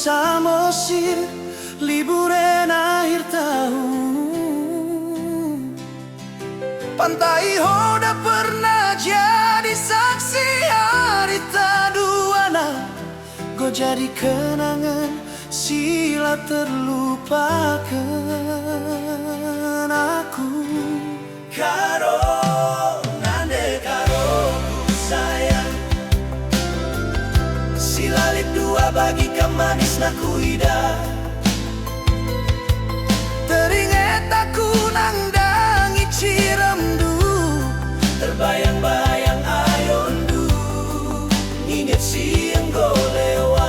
Samosir liburan akhir tahun. Pantai Hoda pernah jadi saksi hari taduana. Go jadi kenangan sila terlupakan aku. Karo nande karo ku sayang, silalit dua bagi kemanis na kuida. Teringat aku nangdangi ciremdu, terbayang-bayang ayondu, ingat siang go lewat.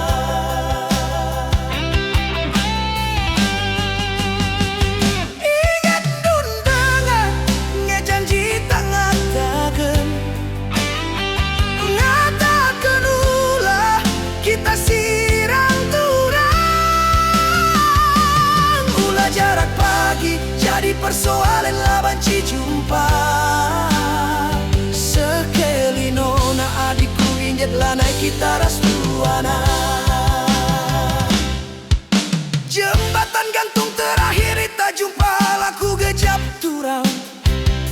Ingat dundangan ngejanji tangan tagen, ngatakan ulah kita sirang turang. Ulah jarak pagi jadi persoalan laban jumpa. Sekali nona adikku injet lanai kita rastuana. Jembatan gantung terakhir kita jumpa laku gejap turang.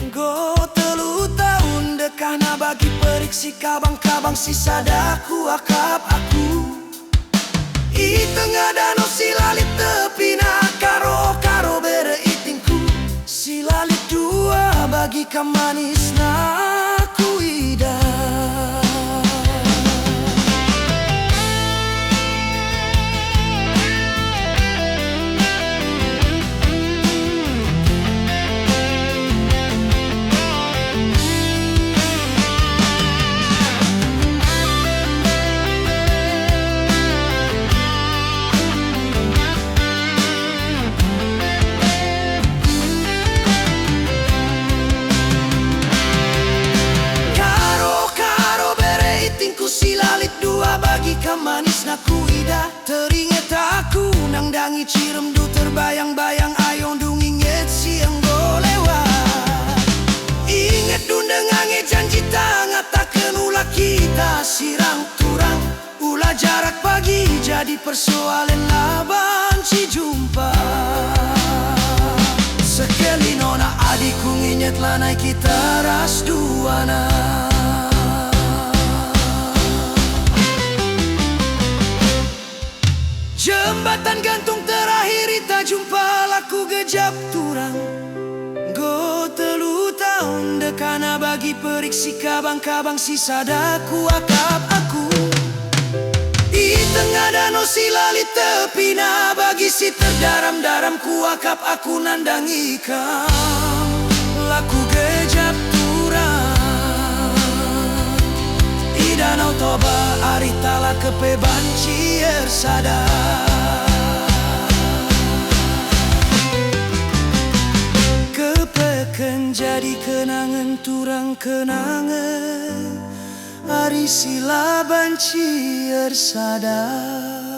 Go telu tahun dekana bagi periksi kabang-kabang sisa daku akap aku. I tengah danau silalit tepina karo-karo bere itingku. Silalit dua bagi kamanis na kuida. Silalit dua bagi kamanis na kuida. Teringat aku nangdangi ciremdu, terbayang-bayang ayong dunginget siang go lewat. Ingat dundengange janji tangat takkan ulah kita sirang turang. Ulah jarak pagi jadi persoalan laban si jumpa. Sekali nona adikku nginget lanai kita ras duana. Jembatan gantung terakhir kita jumpa laku gejap turang. Go telu tahun dekana bagi periksi kabang-kabang sisa daku akap aku. Di tengah danau silalit tepina bagi si terdaram-daram ku akap aku nandangi kau. Laku gejap turang di danau Toba aritala kepe bancier sadar. Kepekan jadi kenangan turang kenangan hari sila bancier sadar.